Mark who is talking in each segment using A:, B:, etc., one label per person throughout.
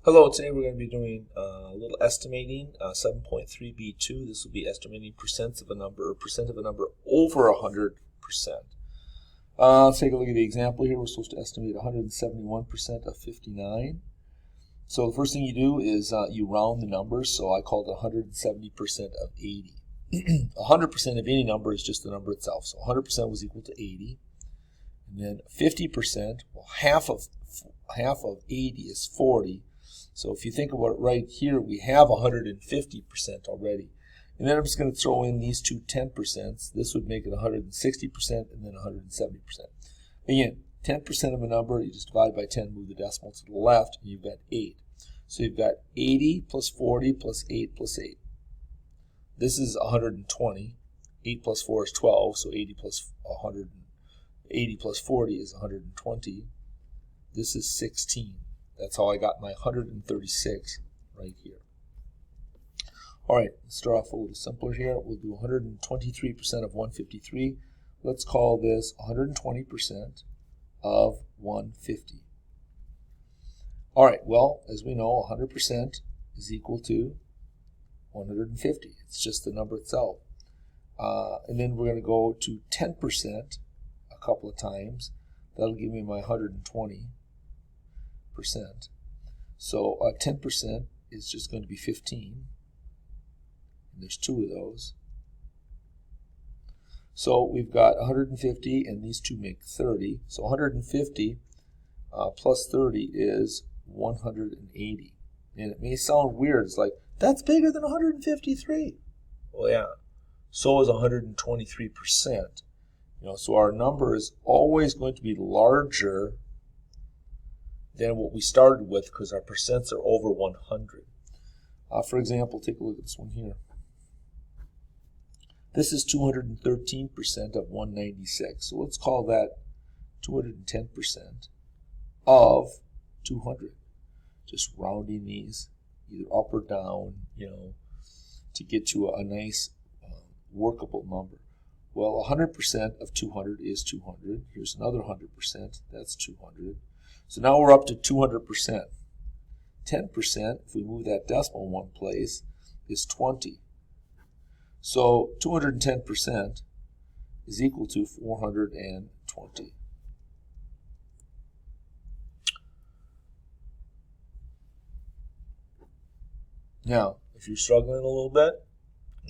A: Hello, today we're going to be doing a little estimating, 7.3b2. This will be estimating percents of a number, or percent of a number over 100%. Let's take a look at the example here. We're supposed to estimate 171% of 59. So the first thing you do is you round the numbers, so I called it 170% of 80. 100% of any number is just the number itself, so 100% was equal to 80. And then 50%, well, half of 80 is 40. So if you think about it right here, we have 150% already. And then I'm just going to throw in these two 10%. This would make it 160% and then 170%. Again, 10% of a number, you just divide by 10, move the decimal to the left, and you've got 8. So you've got 80 plus 40 plus 8 plus 8. This is 120. 8 plus 4 is 12, so 80 plus 40 is 120. This is 16. That's how I got my 136 right here. All right, let's start off a little simpler here. We'll do 123% of 153. Let's call this 120% of 150. All right, well, as we know, 100% is equal to 150. It's just the number itself. And then we're going to go to 10% a couple of times. That'll give me my 120%. So 10% is just going to be 15. And there's two of those. So we've got 150, and these two make 30. So 150 plus 30 is 180. And it may sound weird. It's like, that's bigger than 153. Well, yeah. So is 123%. So our number is always going to be larger than what we started with because our percents are over 100. For example, take a look at this one here. This is 213% of 196. So let's call that 210% of 200. Just rounding these either up or down, to get to a nice workable number. Well, 100% of 200 is 200. Here's another 100%. That's 200. So now we're up to 200%. 10%, if we move that decimal in one place, is 20. So 210% is equal to 420. Now, if you're struggling a little bit,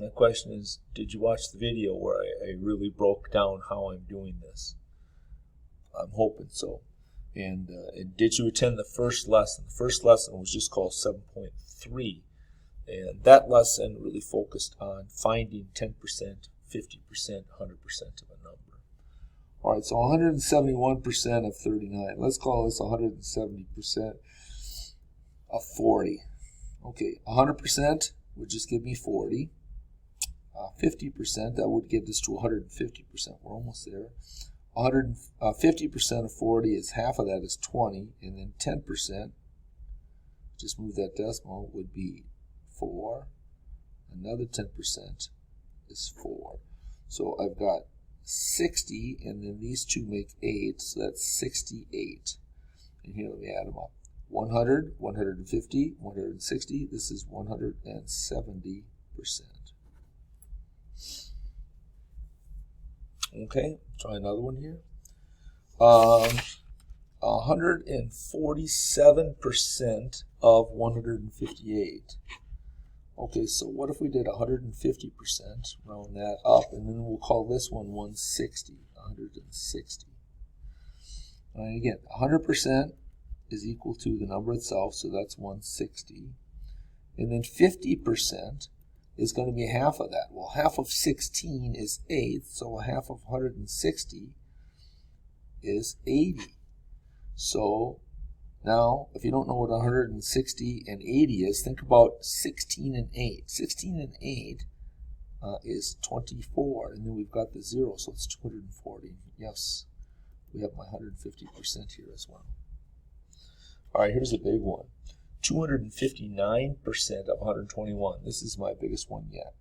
A: my question is, did you watch the video where I really broke down how I'm doing this? I'm hoping so. And did you attend the first lesson? The first lesson was just called 7.3. And that lesson really focused on finding 10%, 50%, 100% of a number. All right, so 171% of 39. Let's call this 170% of 40. Okay, 100% would just give me 40. 50%, that would get us to 150%. We're almost there. 50% of 40 is half of that is 20, and then 10%, just move that decimal, would be 4. Another 10% is 4. So I've got 60, and then these two make 8, so that's 68. And here, let me add them up. 100, 150, 160, this is 170%. Okay, try another one here. 147% of 158. Okay, so what if we did 150%, round that up, and then we'll call this one 160. 160. And again, 100% is equal to the number itself, so that's 160. And then 50% is going to be half of that. Well, half of 16 is 8, so half of 160 is 80. So now, if you don't know what 160 and 80 is, think about 16 and 8. 16 and 8 is 24, and then we've got the 0, so it's 240. Yes, we have my 150% here as well. All right, here's a big one. 259% of 121. This is my biggest one yet.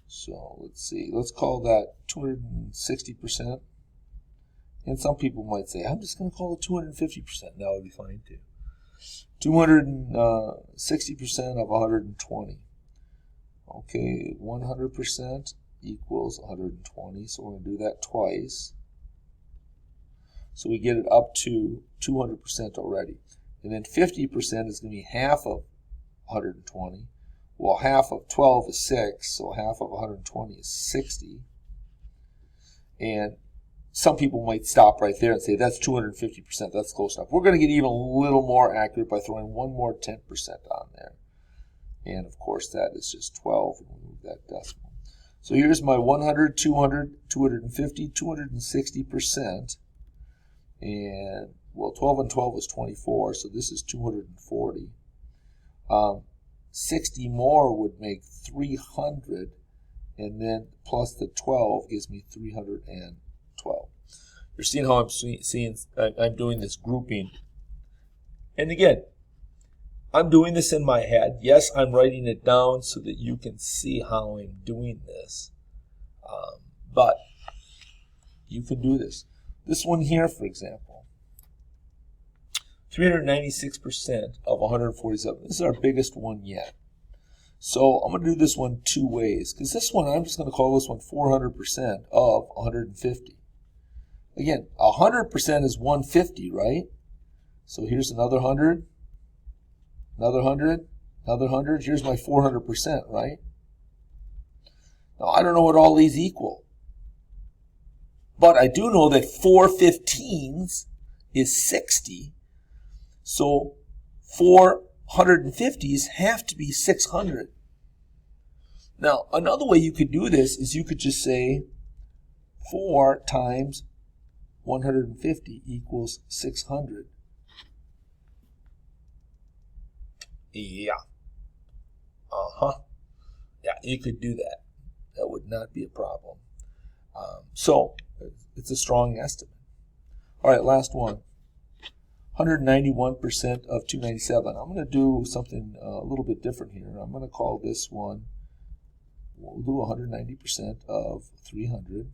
A: So let's see. Let's call that 260%. And some people might say, I'm just going to call it 250%. That would be fine too. 260% of 120. Okay, 100% equals 120, so we're going to do that twice. So we get it up to 200% already. And then 50% is going to be half of 120. Well, half of 12 is 6, so half of 120 is 60. And some people might stop right there and say, that's 250%, that's close enough. We're going to get even a little more accurate by throwing one more 10% on there. And of course, that is just 12, and we'll move that decimal. So here's my 100, 200, 250, 260%. And, well, 12 and 12 is 24, so this is 240. 60 more would make 300, and then plus the 12 gives me 312. You're seeing how I'm doing this grouping. And again, I'm doing this in my head. Yes, I'm writing it down so that you can see how I'm doing this. But you can do this. This one here, for example, 396% of 147. This is our biggest one yet. So I'm going to do this one two ways, because this one, I'm just going to call this one 400% of 150. Again, 100% is 150, right? So here's another 100, another 100, another 100. Here's my 400%, right? Now, I don't know what all these equal. But I do know that 4 15s is 60. So 4 150s have to be 600. Now, another way you could do this is you could just say 4 times 150 equals 600. Yeah. Yeah, you could do that. That would not be a problem. So it's a strong estimate. All right, last one. 191% of 297. I'm going to do something a little bit different here. I'm going to call this one, we'll do 190% of 300.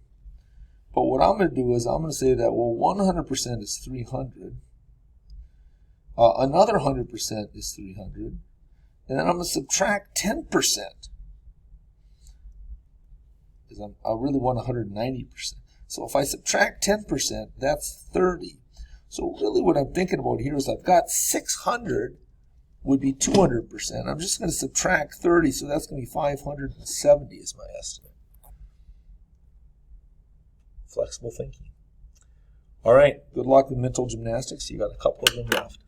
A: But what I'm going to do is I'm going to say that, well, 100% is 300. Another 100% is 300. And then I'm going to subtract 10%. Because I really want 190%. So if I subtract 10%, that's 30. So really what I'm thinking about here is I've got 600 would be 200%. I'm just going to subtract 30, so that's going to be 570 is my estimate. Flexible thinking. All right, good luck with mental gymnastics. You got a couple of them left.